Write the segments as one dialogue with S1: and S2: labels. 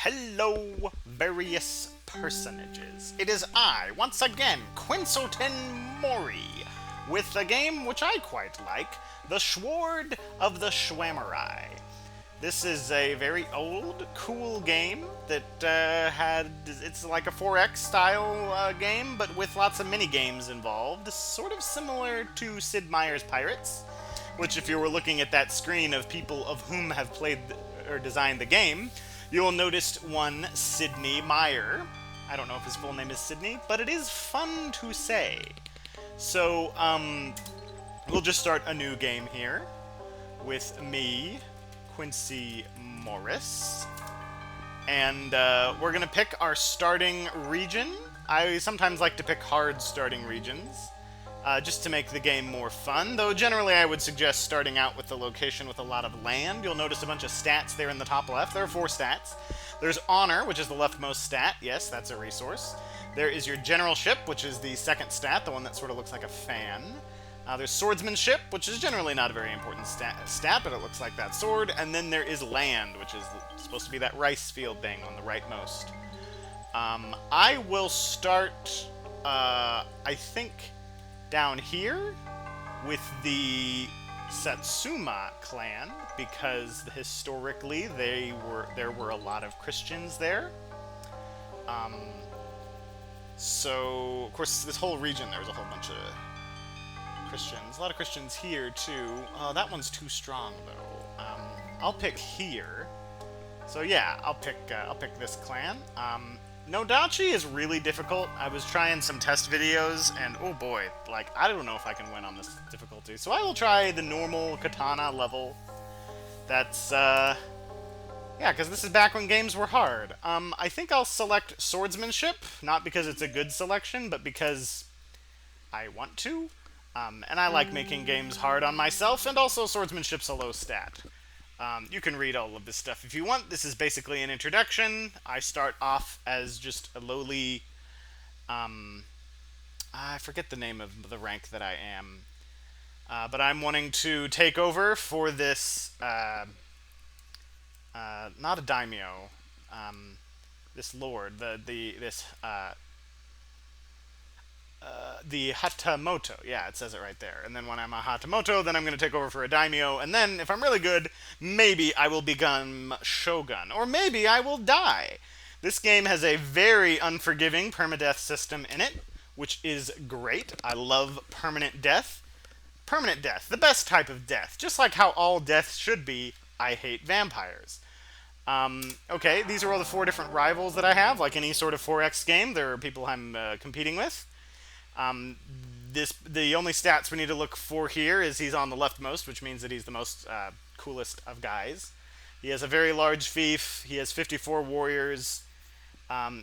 S1: Hello, various personages. It is I, once again, Quincelton Mori, with a game which I quite like, The Sword of the Schwammerai. This is a very old, cool game that it's like a 4X style game, but with lots of mini games involved, sort of similar to Sid Meier's Pirates, which, if you were looking at that screen of people of whom have played or designed the game, you'll notice one Sidney Meyer. I don't know if his full name is Sidney, but it is fun to say. So, we'll just start a new game here with me, Quincy Morris. And we're going to pick our starting region. I sometimes like to pick hard starting regions, just to make the game more fun, though generally I would suggest starting out with the location with a lot of land. You'll notice a bunch of stats there in the top left. There are 4 stats. There's Honor, which is the leftmost stat. Yes, that's a resource. There is your Generalship, which is the second stat, the one that sort of looks like a fan. There's Swordsmanship, which is generally not a very important stat, but it looks like that sword. And then there is Land, which is supposed to be that rice field thing on the rightmost. I will start, I think, down here with the Satsuma clan, because historically there were a lot of Christians there. So, of course, this whole region, there's a whole bunch of Christians. A lot of Christians here, too. That one's too strong, though. I'll pick here. So, yeah, I'll pick this clan. Nodachi is really difficult. I was trying some test videos, and oh boy, like, I don't know if I can win on this difficulty. So I will try the normal katana level. That's, yeah, because this is back when games were hard. I think I'll select Swordsmanship, not because it's a good selection, but because I want to. And I like making games hard on myself, and also Swordsmanship's a low stat. You can read all of this stuff if you want. This is basically an introduction. I start off as just a lowly... I forget the name of the rank that I am. But I'm wanting to take over for this... not a daimyo. This lord. The Hatamoto. Yeah, it says it right there. And then when I'm a Hatamoto, then I'm going to take over for a daimyo. And then, if I'm really good, maybe I will become shogun. Or maybe I will die. This game has a very unforgiving permadeath system in it, which is great. I love permanent death. Permanent death, the best type of death. Just like how all death should be, I hate vampires. Okay, these are all the 4 different rivals that I have. Like any sort of 4X game, there are people I'm competing with. The only stats we need to look for here is he's on the leftmost, which means that he's the most coolest of guys. He has a very large fief. He has 54 warriors.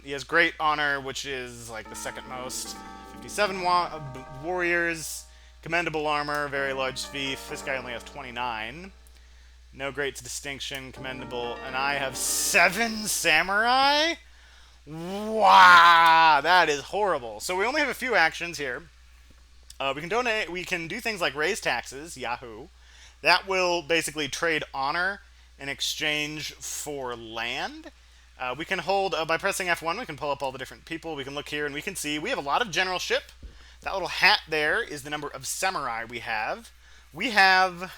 S1: He has great honor, which is like the second most. 57 warriors. Commendable armor, very large fief. This guy only has 29. No great distinction, commendable. And I have 7 samurai? Wow, that is horrible. So we only have a few actions here. We can donate. We can do things like raise taxes. Yahoo! That will basically trade honor in exchange for land. We can hold by pressing F1. We can pull up all the different people. We can look here and we can see we have a lot of generalship. That little hat there is the number of samurai we have. We have.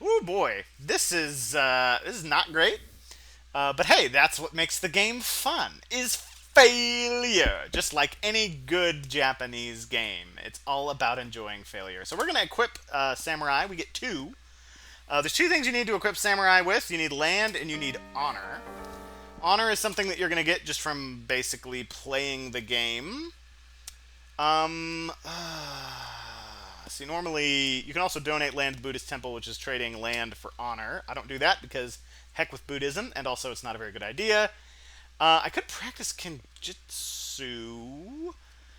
S1: Oh boy, this is not great. But hey, that's what makes the game fun, is failure. Just like any good Japanese game. It's all about enjoying failure. So we're going to equip Samurai. We get 2. There's 2 things you need to equip Samurai with. You need land and you need honor. Honor is something that you're going to get just from basically playing the game. See, normally, you can also donate land to the Buddhist temple, which is trading land for honor. I don't do that because... heck with Buddhism, and also it's not a very good idea. I could practice Kenjutsu.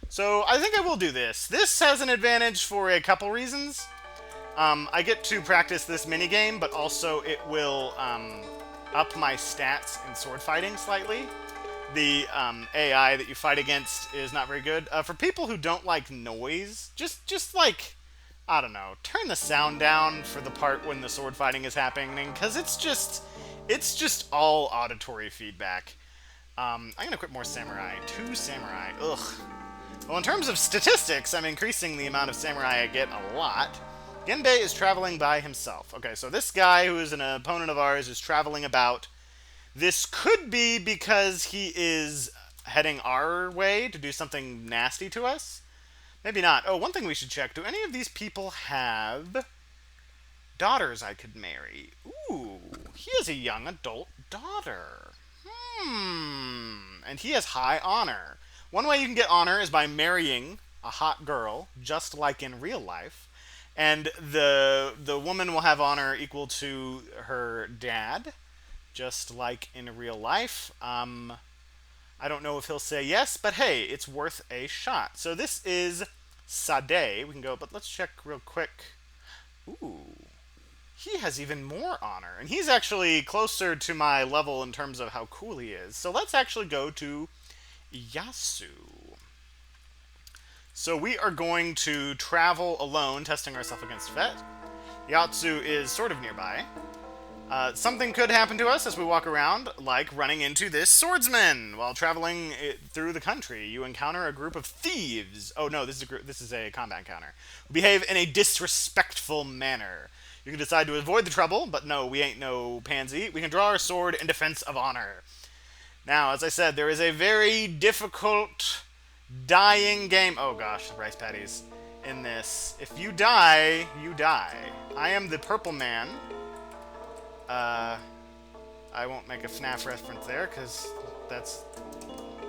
S1: So I think I will do this. This has an advantage for a couple reasons. I get to practice this minigame, but also it will up my stats in sword fighting slightly. The AI that you fight against is not very good. For people who don't like noise, just like, I don't know, turn the sound down for the part when the sword fighting is happening, because It's just all auditory feedback. I'm gonna equip more samurai. 2 samurai. Ugh. Well, in terms of statistics, I'm increasing the amount of samurai I get a lot. Genbei is traveling by himself. Okay, so this guy who is an opponent of ours is traveling about. This could be because he is heading our way to do something nasty to us. Maybe not. Oh, one thing we should check. Do any of these people have daughters I could marry? Ooh, he has a young adult daughter. And he has high honor. One way you can get honor is by marrying a hot girl, just like in real life. And the woman will have honor equal to her dad, just like in real life. I don't know if he'll say yes, but hey, it's worth a shot. So this is Sade. We can go, but let's check real quick. Ooh, he has even more honor, and he's actually closer to my level in terms of how cool he is. So let's actually go to Yasu. So we are going to travel alone, testing ourselves against Vet. Yatsu is sort of nearby. Something could happen to us as we walk around, like running into this swordsman while traveling through the country. You encounter a group of thieves. Oh no, this is a combat encounter. Behave in a disrespectful manner. You can decide to avoid the trouble, but no, we ain't no pansy. We can draw our sword in defense of honor. Now, as I said, there is a very difficult dying game. Oh gosh, rice patties in this. If you die, you die. I am the purple man. I won't make a FNAF reference there because that's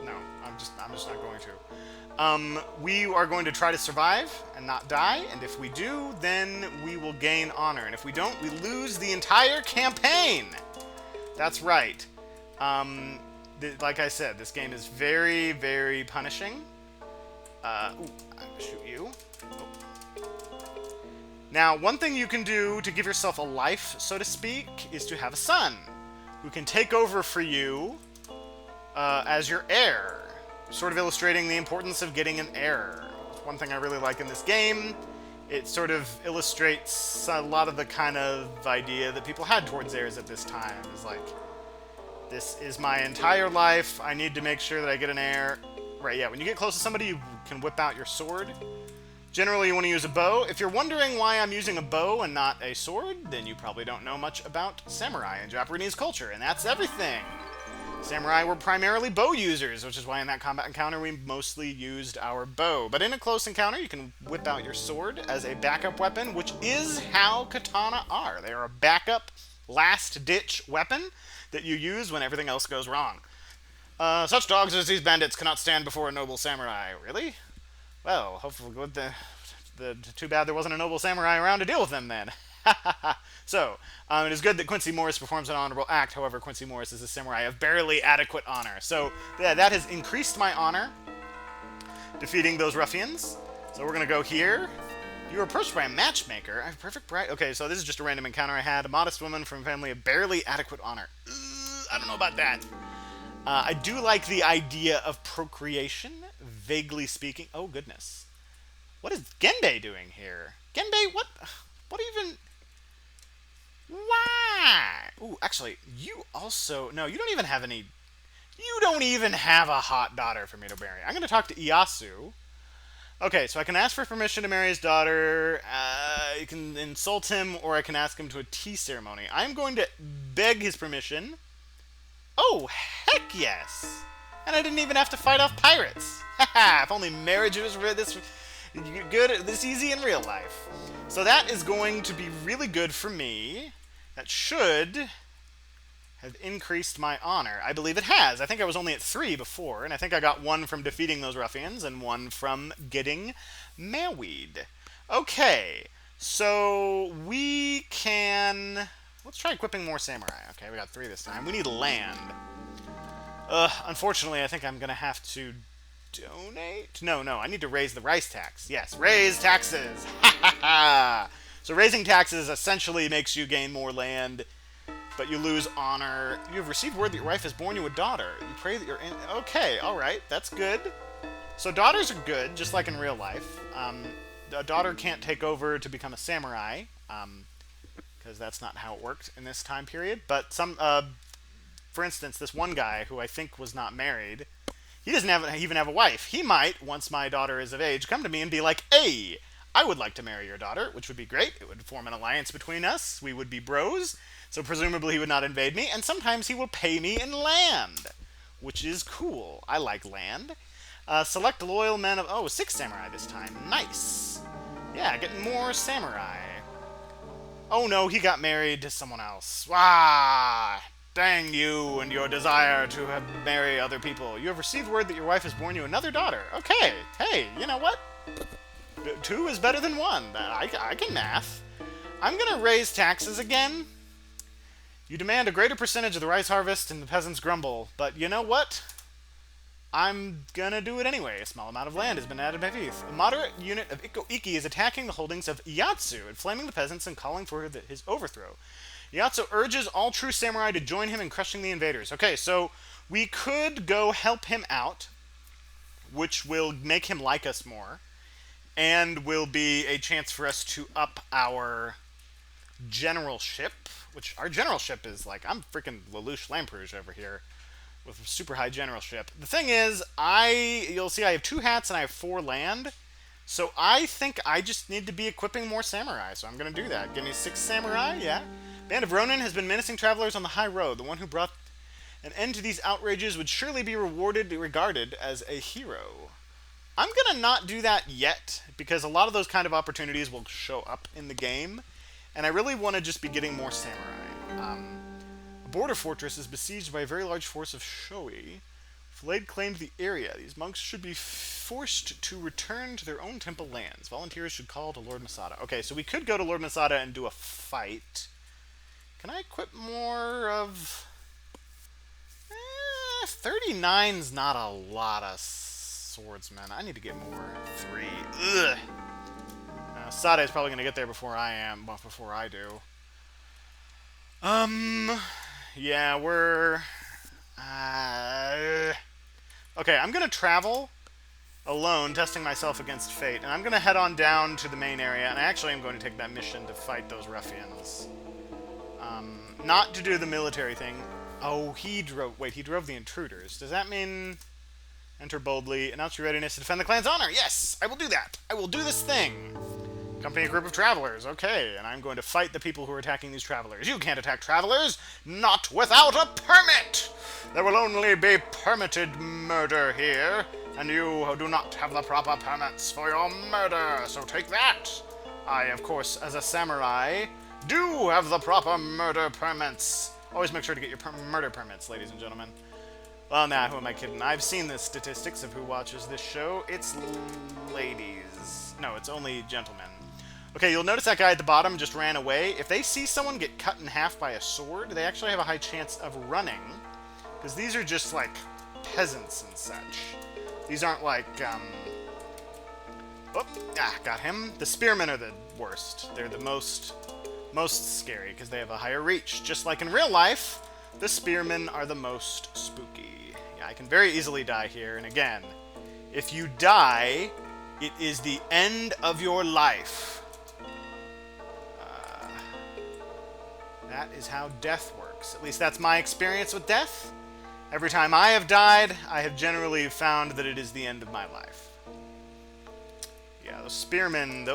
S1: no. I'm just not going to. We are going to try to survive and not die, and if we do, then we will gain honor, and if we don't, we lose the entire campaign. That's right. Like I said, this game is very, very punishing. Ooh, I'm gonna shoot you. Now, one thing you can do to give yourself a life, so to speak, is to have a son who can take over for you as your heir, sort of illustrating the importance of getting an heir. One thing I really like in this game, it sort of illustrates a lot of the kind of idea that people had towards heirs at this time. It's like, this is my entire life, I need to make sure that I get an heir. Right, yeah, when you get close to somebody, you can whip out your sword. Generally, you want to use a bow. If you're wondering why I'm using a bow and not a sword, then you probably don't know much about samurai in Japanese culture, and that's everything. Samurai were primarily bow users, which is why in that combat encounter we mostly used our bow. But in a close encounter, you can whip out your sword as a backup weapon, which is how katana are. They are a backup, last-ditch weapon that you use when everything else goes wrong. Such dogs as these bandits cannot stand before a noble samurai. Really? Well, hopefully, too bad there wasn't a noble samurai around to deal with them then. So, it is good that Quincy Morris performs an honorable act. However, Quincy Morris is a samurai of barely adequate honor. So, yeah, that has increased my honor, defeating those ruffians. So we're going to go here. You were approached by a matchmaker. I have perfect bright. Okay, so this is just a random encounter I had. A modest woman from a family of barely adequate honor. I don't know about that. I do like the idea of procreation, vaguely speaking. Oh, goodness. What is Genbei doing here? Genbei, what even... Why? Ooh, actually, you also... No, you don't even have any... You don't even have a hot daughter for me to marry. I'm going to talk to Iyasu. Okay, so I can ask for permission to marry his daughter. You can insult him, or I can ask him to a tea ceremony. I'm going to beg his permission. Oh, heck yes! And I didn't even have to fight off pirates. Haha, if only marriage was this easy in real life. So that is going to be really good for me. That should have increased my honor. I believe it has. I think I was only at 3 before, and I think I got 1 from defeating those ruffians and 1 from getting married. Okay, so we can... Let's try equipping more samurai. Okay, we got 3 this time. We need land. Unfortunately, I think I'm going to have to donate? No, I need to raise the rice tax. Yes, raise taxes! Ha ha ha! So raising taxes essentially makes you gain more land, but you lose honor. You have received word that your wife has borne you a daughter. You pray that you're in... Okay, alright, that's good. So daughters are good, just like in real life. A daughter can't take over to become a samurai, because that's not how it worked in this time period. But for instance, this one guy who I think was not married, he doesn't even have a wife. He might, once my daughter is of age, come to me and be like, "Hey, I would like to marry your daughter," which would be great. It would form an alliance between us. We would be bros. So presumably he would not invade me. And sometimes he will pay me in land, which is cool. I like land. Select loyal men of... Oh, 6 samurai this time. Nice. Yeah, getting more samurai. Oh no, he got married to someone else. Ah, dang you and your desire to marry other people. You have received word that your wife has borne you another daughter. Okay, hey, you know what? 2 is better than 1. I can math. I'm gonna raise taxes again. You demand a greater percentage of the rice harvest and the peasants grumble. But you know what? I'm gonna do it anyway. A small amount of land has been added by faith. A moderate unit of Ikko-Ikki is attacking the holdings of Ieyasu, inflaming the peasants and calling for his overthrow. Ieyasu urges all true samurai to join him in crushing the invaders. Okay, so we could go help him out, which will make him like us more, and will be a chance for us to up our generalship, which our generalship is like, I'm freaking Lelouch Lamperouge over here with super high generalship. The thing is, you'll see I have 2 hats and I have 4 land, so I think I just need to be equipping more samurai, so I'm going to do that. Give me 6 samurai, yeah. Band of Ronin has been menacing travelers on the high road. The one who brought an end to these outrages would surely be regarded as a hero. I'm going to not do that yet, because a lot of those kind of opportunities will show up in the game, and I really want to just be getting more samurai. A border fortress is besieged by a very large force of Shoei. Flayed claimed the area. These monks should be forced to return to their own temple lands. Volunteers should call to Lord Masada. Okay, so we could go to Lord Masada and do a fight. Can I equip more of... 39's not a lot of swordsmen. I need to get more. 3. Ugh. Masada is probably going to get there before I am, well, before I do. Yeah, we're... Okay, I'm going to travel alone, testing myself against fate, and I'm going to head on down to the main area, and I actually am going to take that mission to fight those ruffians. Not to do the military thing. Oh, he drove the intruders. Does that mean... Enter boldly, announce your readiness to defend the clan's honor? Yes, I will do that. I will do this thing. Accompany a group of travelers. Okay, and I'm going to fight the people who are attacking these travelers. You can't attack travelers, not without a permit. There will only be permitted murder here, and you do not have the proper permits for your murder, so take that. I, of course, as a samurai, do have the proper murder permits. Always make sure to get your murder permits, ladies and gentlemen. Well, nah, who am I kidding? I've seen the statistics of who watches this show. It's ladies. No, it's only gentlemen. Okay, you'll notice that guy at the bottom just ran away. If they see someone get cut in half by a sword, they actually have a high chance of running. Because these are just, like, peasants and such. These aren't like, Oh, got him. The spearmen are the worst. They're the most scary, because they have a higher reach. Just like in real life, the spearmen are the most spooky. Yeah, I can very easily die here, and again, if you die, it is the end of your life. That is how death works. At least that's my experience with death. Every time I have died, I have generally found that it is the end of my life. Yeah, those spearmen...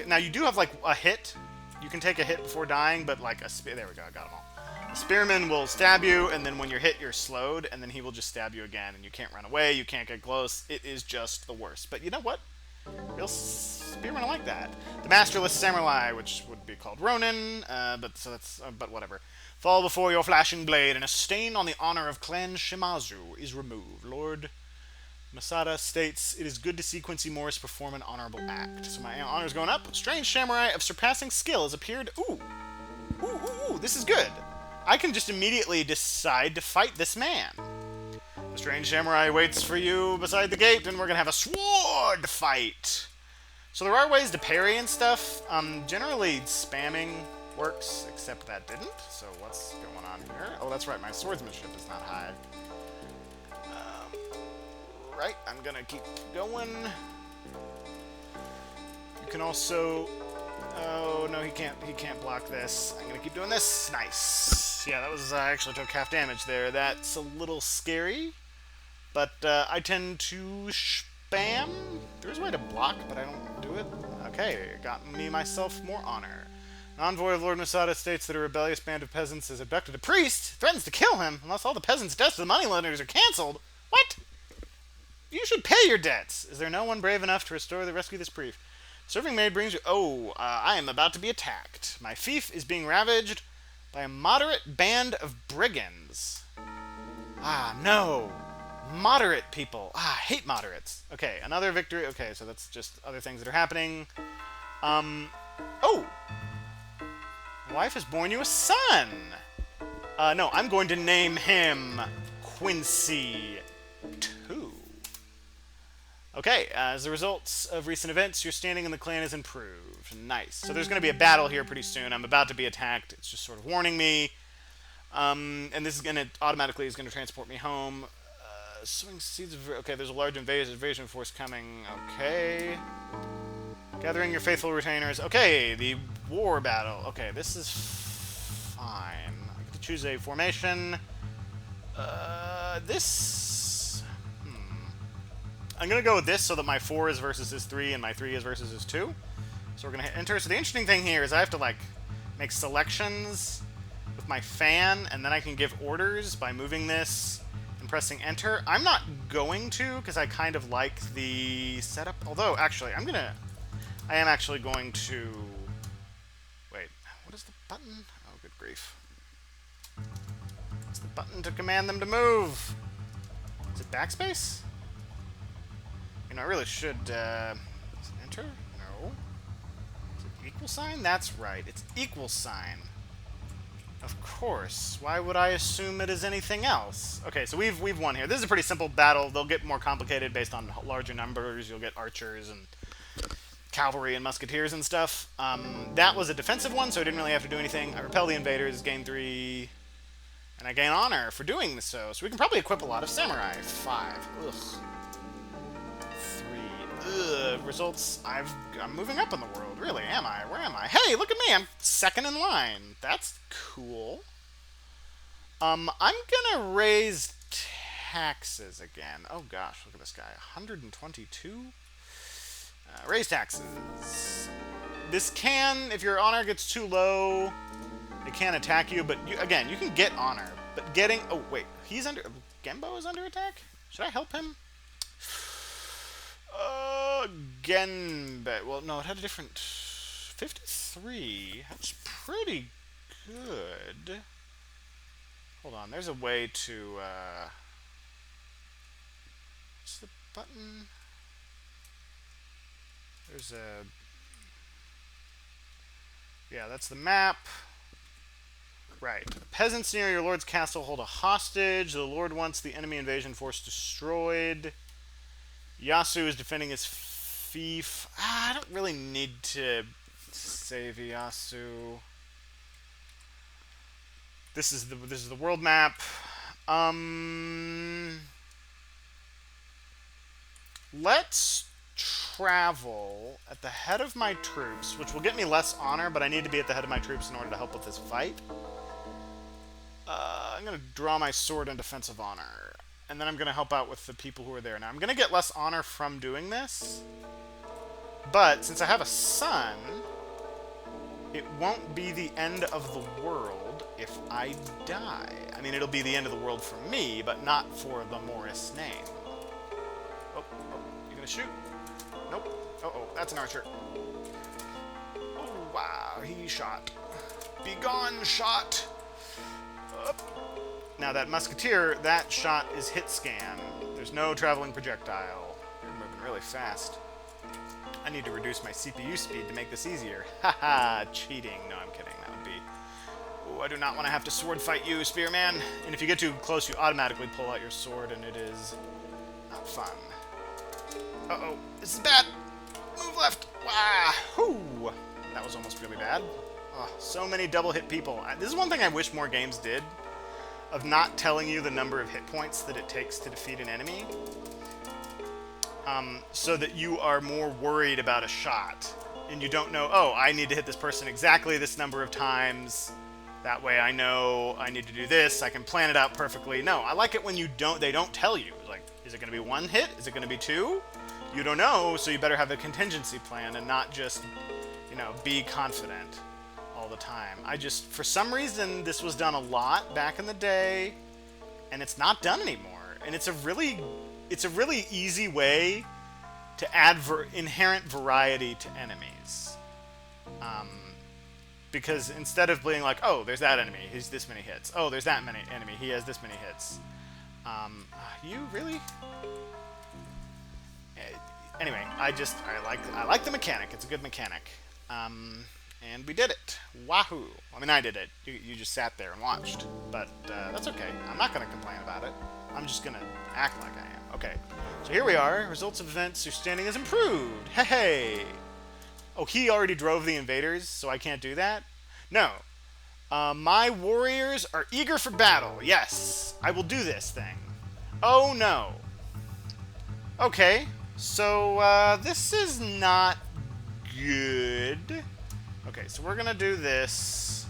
S1: Now, you do have, like, a hit. You can take a hit before dying, but, like, there we go, I got them all. The spearman will stab you, and then when you're hit, you're slowed, and then he will just stab you again, and you can't run away, you can't get close. It is just the worst. But you know what? Real spearmen are like that. The masterless samurai, which would be called Ronin, but whatever. Fall before your flashing blade, and a stain on the honor of Clan Shimazu is removed. Lord Masada states, it is good to see Quincy Morris perform an honorable act. So my honor is going up. Strange samurai of surpassing skill has appeared. Ooh, this is good. I can just immediately decide to fight this man. The strange samurai waits for you beside the gate, and we're gonna have a sword fight. So there are ways to parry and stuff. Generally spamming works, except that didn't. So what's going on here? Oh, that's right, my swordsmanship is not high. Right, I'm gonna keep going. You can also Oh, no, he can't block this. I'm gonna keep doing this. Nice. Yeah, that was, actually took half damage there. That's a little scary. But, I tend to spam. There's a way to block, but I don't do it. Okay, got me myself more honor. An envoy of Lord Masada states that a rebellious band of peasants has abducted a priest, threatens to kill him unless all the peasants' debts to the moneylenders are cancelled. What? You should pay your debts. Is there no one brave enough to rescue this priest? Serving maid brings you... Oh, I am about to be attacked. My fief is being ravaged by a moderate band of brigands. Ah, no. Moderate people. Ah, I hate moderates. Okay, another victory. Okay, so that's just other things that are happening. Oh! My wife has borne you a son. No, I'm going to name him Quincy 2. Okay, as a result of recent events, your standing in the clan is improved. Nice. So there's going to be a battle here pretty soon. I'm about to be attacked. It's just sort of warning me. And this is going to automatically transport me home. Sowing seeds of... Okay, there's a large invasion force coming. Okay. Gathering your faithful retainers. Okay, the war battle. Okay, this is fine. I get to choose a formation. I'm going to go with this so that my 4 is versus his 3 and my 3 is versus his 2. So we're going to hit enter. So the interesting thing here is I have to, like, make selections with my fan, and then I can give orders by moving this and pressing enter. I'm not going to, because I kind of like the setup. Although, actually, I am actually going to... Wait, what is the button? Oh, good grief. It's the button to command them to move. Is it backspace? You know, I really should, is it enter? No. Is it equal sign? That's right, it's equal sign. Of course. Why would I assume it is anything else? Okay, so we've won here. This is a pretty simple battle. They'll get more complicated based on larger numbers. You'll get archers and cavalry and musketeers and stuff. That was a defensive one, so I didn't really have to do anything. I repel the invaders, gain 3, and I gain honor for doing so. So we can probably equip a lot of samurai. 5. Ugh. 3. Ugh. Results. I'm moving up in the world. Really, am I? Where am I? Hey, look at me. I'm second in line. That's cool. I'm gonna raise taxes again. Oh gosh, look at this guy. 122? Raise taxes. This can, if your honor gets too low, it can attack you, but again, you can get honor. But getting... Oh, wait. He's under... Genbo is under attack? Should I help him? Genbe... Well, no, it had a different... 53? That's pretty good. Hold on, there's a way to... What's the button? There's a... Yeah, that's the map. Right. Peasants near your lord's castle hold a hostage. The lord wants the enemy invasion force destroyed. Yasu is defending his fief. I don't really need to save Yasu. This is the world map. Let's travel at the head of my troops, which will get me less honor, but I need to be at the head of my troops in order to help with this fight. I'm going to draw my sword in defensive honor, and then I'm going to help out with the people who are there. Now, I'm going to get less honor from doing this, but since I have a son, it won't be the end of the world if I die. I mean, it'll be the end of the world for me, but not for the Morris name. Oh, you going to shoot? Nope. Uh-oh, that's an archer. Oh, wow, he shot. Be gone, shot! Up. Now, that musketeer, that shot is hit scan. There's no traveling projectile. You're moving really fast. I need to reduce my CPU speed to make this easier. Haha, cheating. No, I'm kidding. That would be... Ooh, I do not want to have to sword fight you, spearman. And if you get too close, you automatically pull out your sword, and it is not fun. Uh-oh, this is bad. Move left. Wahoo! That was almost really bad. Oh, so many double hit people. This is one thing I wish more games did, of not telling you the number of hit points that it takes to defeat an enemy, so that you are more worried about a shot. and you don't know, oh, I need to hit this person exactly this number of times. That way I know I need to do this. I can plan it out perfectly. No, I like it when they don't tell you. Like, is it going to be one hit? Is it going to be two? You don't know, so you better have a contingency plan and not just, be confident all the time. For some reason, this was done a lot back in the day, and it's not done anymore. And it's a really easy way to add inherent variety to enemies. Because instead of being like, oh, there's that enemy, he's this many hits. Oh, there's that many enemy, he has this many hits. You really? Anyway, I like the mechanic. It's a good mechanic. And we did it. Wahoo! I mean, I did it. You just sat there and watched. But that's okay. I'm not going to complain about it. I'm just going to act like I am. Okay. So here we are. Results of events. Your standing is improved. Hey! Oh, he already drove the invaders, so I can't do that? No. My warriors are eager for battle. Yes. I will do this thing. Oh, no. Okay. So, this is not good. Okay, so we're gonna do this.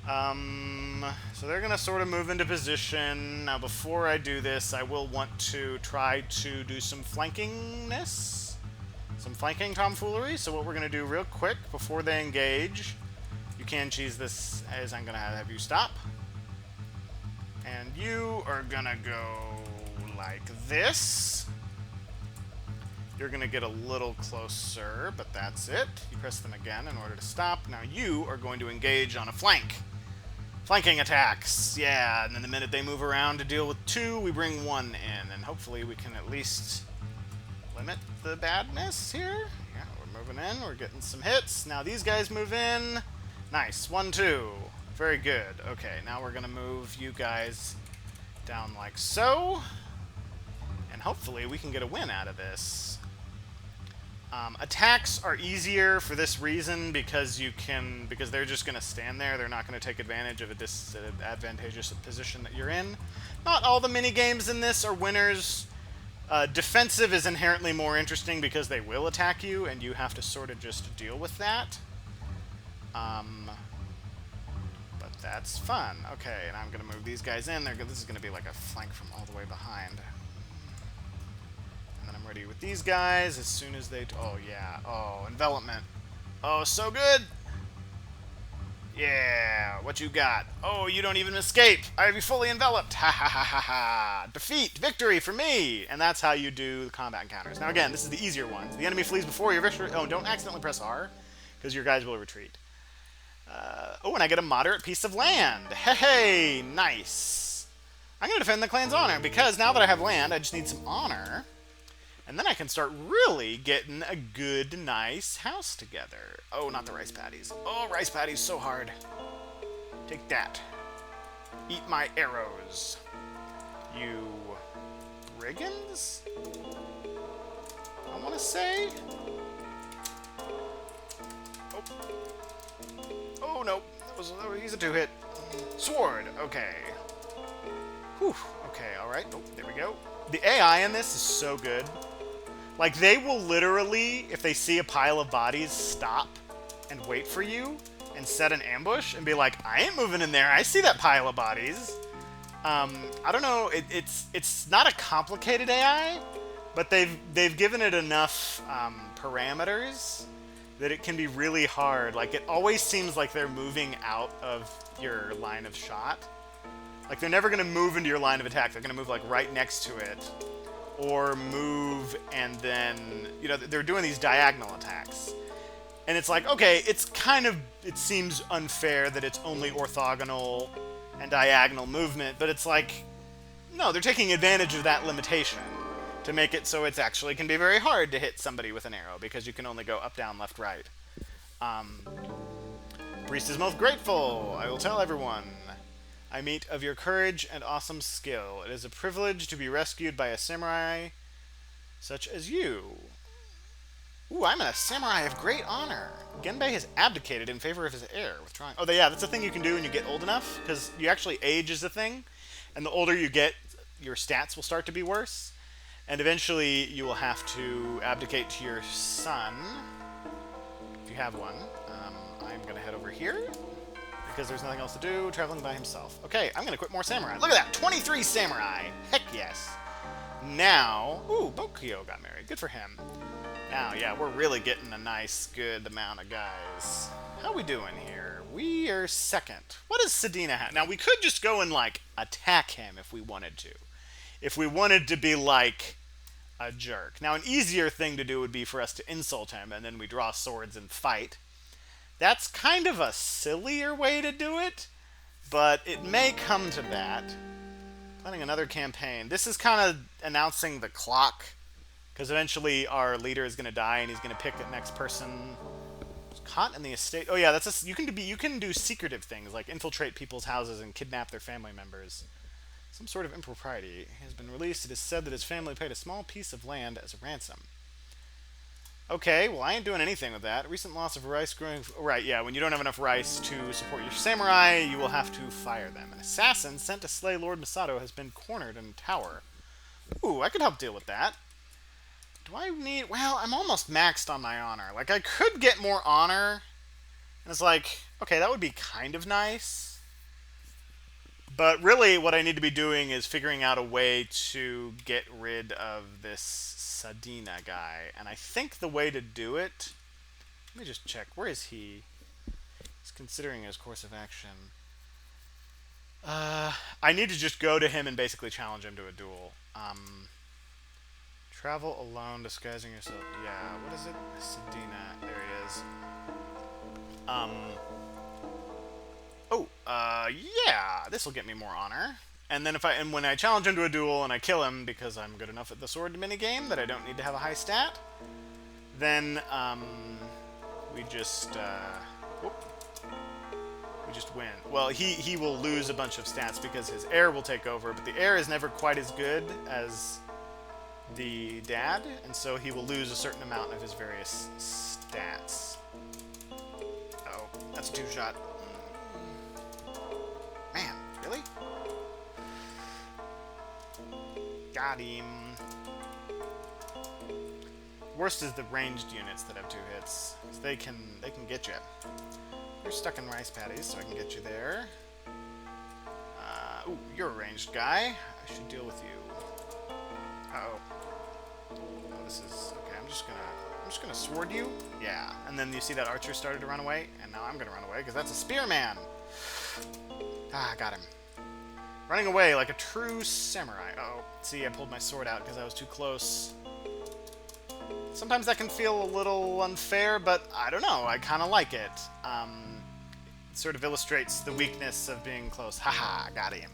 S1: So they're gonna sort of move into position. Now, before I do this, I will want to try to do some flankingness. Some flanking tomfoolery. So what we're gonna do real quick, before they engage, you can cheese this, as I'm gonna have you stop. And you are gonna go like this. You're going to get a little closer, but that's it. You press them again in order to stop. Now you are going to engage on a flank. Flanking attacks. Yeah, and then the minute they move around to deal with two, we bring one in. And hopefully we can at least limit the badness here. Yeah, we're moving in. We're getting some hits. Now these guys move in. Nice. 1, 2. Very good. Okay, now we're going to move you guys down like so. And hopefully we can get a win out of this. Attacks are easier for this reason because they're just going to stand there. They're not going to take advantage of a disadvantageous position that you're in. Not all the mini games in this are winners. Defensive is inherently more interesting because they will attack you, and you have to sort of just deal with that. But that's fun. Okay, and I'm going to move these guys in. This is going to be like a flank from all the way behind. And then I'm ready with these guys as soon as they... Oh, yeah. Oh, envelopment. Oh, so good! Yeah, what you got? Oh, you don't even escape! I have you fully enveloped! Ha ha ha ha ha! Defeat! Victory for me! And that's how you do the combat encounters. Now again, this is the easier ones. The enemy flees before your victory... Oh, don't accidentally press R, because your guys will retreat. Oh, and I get a moderate piece of land! Hey, nice! I'm going to defend the clan's honor, because now that I have land, I just need some honor. And then I can start really getting a good, nice house together. Oh, not the rice patties. Oh, rice patties, so hard. Take that. Eat my arrows. You brigands? I want to say? Oh. Oh, no. He's a two-hit. Sword. Okay. Whew. Okay, alright. Oh, there we go. The AI in this is so good. Like, they will literally, if they see a pile of bodies, stop and wait for you and set an ambush and be like, I ain't moving in there. I see that pile of bodies. I don't know. It's not a complicated AI, but they've given it enough parameters that it can be really hard. Like, it always seems like they're moving out of your line of shot. Like, they're never going to move into your line of attack. They're going to move, like, right next to it. Or move and then, they're doing these diagonal attacks. And it's like, okay, it seems unfair that it's only orthogonal and diagonal movement, but it's like, no, they're taking advantage of that limitation to make it so it actually can be very hard to hit somebody with an arrow, because you can only go up, down, left, right. Priest is most grateful, I will tell everyone. I meet of your courage and awesome skill. It is a privilege to be rescued by a samurai such as you. Ooh, I'm a samurai of great honor. Genbei has abdicated in favor of his heir, withdrawing. Oh, yeah, that's a thing you can do when you get old enough, because you actually age as a thing, and the older you get, your stats will start to be worse, and eventually you will have to abdicate to your son. actually have one. I'm going to head over here because there's nothing else to do, traveling by himself. Okay, I'm going to quit more samurai. Look at that, 23 samurai. Heck yes. Now, ooh, Bokyo got married. Good for him. Now, yeah, we're really getting a nice, good amount of guys. How we doing here? We are second. What does Sedina have? Now, we could just go and, like, attack him if we wanted to. If we wanted to be, like, a jerk. Now, an easier thing to do would be for us to insult him, and then we draw swords and fight. That's kind of a sillier way to do it, but it may come to that. Planning another campaign. This is kind of announcing the clock, because eventually our leader is going to die, and he's going to pick the next person. Caught in the estate. Oh yeah, that's you can do secretive things like infiltrate people's houses and kidnap their family members. Some sort of impropriety has been released. It is said that his family paid a small piece of land as a ransom. Okay, well I ain't doing anything with that. Recent loss of rice growing. Right, yeah. When you don't have enough rice to support your samurai, you will have to fire them. An assassin sent to slay Lord Masato has been cornered in a tower. Ooh, I could help deal with that. Do I need... Well, I'm almost maxed on my honor. Like, I could get more honor. And it's like, okay, that would be kind of nice. But really, what I need to be doing is figuring out a way to get rid of this Sedina guy. And I think the way to do it... Let me just check. Where is he? He's considering his course of action. I need to just go to him and basically challenge him to a duel. Travel alone, disguising yourself. Yeah, what is it? Sedina. There he is. Yeah, this will get me more honor. And then when I challenge him to a duel and I kill him because I'm good enough at the sword minigame that I don't need to have a high stat, then we just win. Well, he will lose a bunch of stats because his heir will take over, but the heir is never quite as good as the dad, and so he will lose a certain amount of his various stats. Oh, that's a two-shot. Man, really? Got him. Worst is the ranged units that have two hits. They can get you. You're stuck in rice paddies, so I can get you there. Ooh, you're a ranged guy. I should deal with you. Uh-oh. Oh, this is... Okay, I'm just gonna sword you. Yeah, and then you see that archer started to run away, and now I'm gonna run away, because that's a spearman! Ah, got him. Running away like a true samurai. Uh-oh. See, I pulled my sword out because I was too close. Sometimes that can feel a little unfair, but I don't know. I kind of like it. It sort of illustrates the weakness of being close. Haha, got him.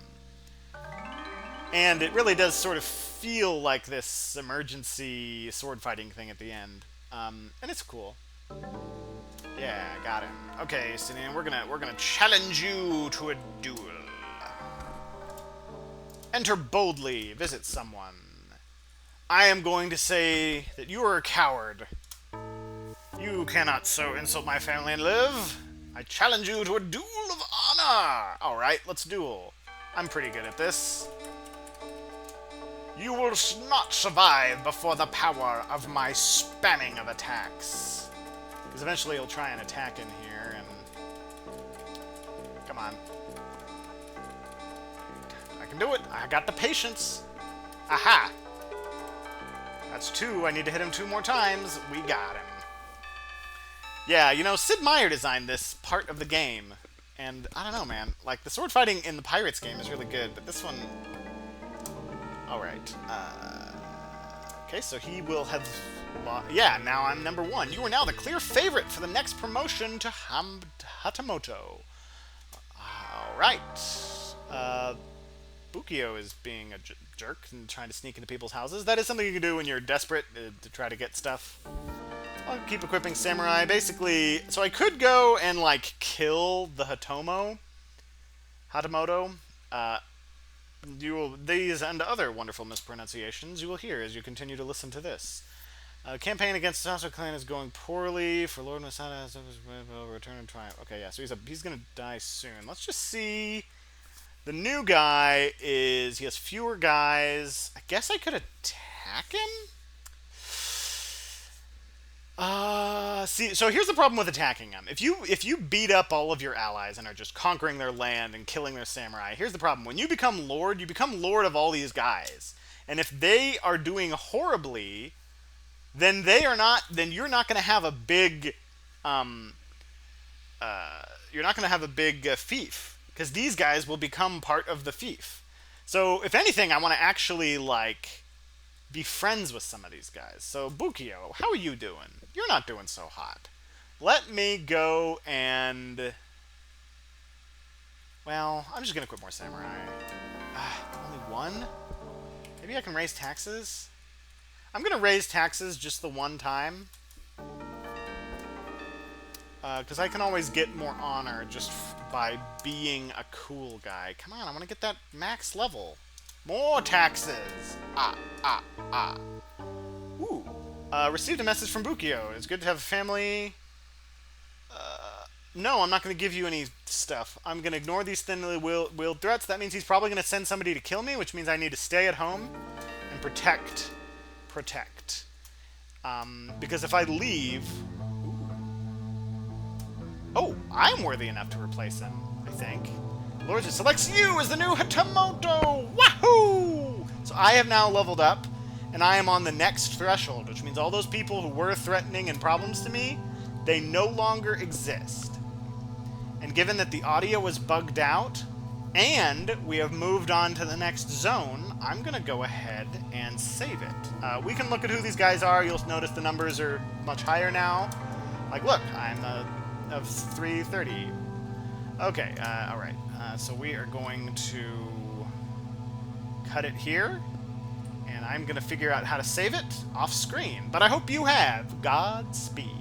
S1: And it really does sort of feel like this emergency sword fighting thing at the end. And it's cool. Yeah, got him. Okay, Sinan, we're gonna challenge you to a duel. Enter boldly, visit someone. I am going to say that you are a coward. You cannot so insult my family and live. I challenge you to a duel of honor. Alright, let's duel. I'm pretty good at this. You will not survive before the power of my spamming of attacks. Because eventually he'll try and attack in here, and... Come on. I can do it. I got the patience. Aha! That's two. I need to hit him 2 more times. We got him. Yeah, you know, Sid Meier designed this part of the game. And, I don't know, man. Like, the sword fighting in the Pirates game is really good, but this one... Alright. Okay, so he will have... Yeah, now I'm number 1. You are now the clear favorite for the next promotion to Hatamoto. Alright. Bukio is being a jerk and trying to sneak into people's houses. That is something you can do when you're desperate to try to get stuff. I'll keep equipping Samurai. Basically, so I could go and, like, kill the Hatamoto. These and other wonderful mispronunciations you will hear as you continue to listen to this. Campaign against the Sato clan is going poorly. For Lord Masato has return in triumph. Okay, yeah, so he's gonna die soon. Let's just see. The new guy is... He has fewer guys. I guess I could attack him? See, so here's the problem with attacking them. If you beat up all of your allies and are just conquering their land and killing their samurai, here's the problem. When you become lord of all these guys. And if they are doing horribly, then you're not going to have a big you're not going to have a big fief, because these guys will become part of the fief. So, if anything, I want to actually like be friends with some of these guys. So, Bukio, how are you doing? You're not doing so hot. Let me go and... Well, I'm just going to quit more samurai. Only one? Maybe I can raise taxes? I'm going to raise taxes just the one time. Because I can always get more honor just by being a cool guy. Come on, I want to get that max level. More taxes! Ooh. Received a message from Bukio. It's good to have a family. No, I'm not going to give you any stuff. I'm going to ignore these thinly willed threats. That means he's probably going to send somebody to kill me, which means I need to stay at home and protect. Because if I leave... Oh, I'm worthy enough to replace him, I think. Lord just selects you as the new Hatamoto! Wahoo! So I have now leveled up, and I am on the next threshold, which means all those people who were threatening and problems to me, they no longer exist. And given that the audio was bugged out, and we have moved on to the next zone, I'm going to go ahead and save it. We can look at who these guys are. You'll notice the numbers are much higher now. Like, look, I'm of 330. Okay, alright. So we are going to cut it here, and I'm going to figure out how to save it off screen. But I hope you have. Godspeed.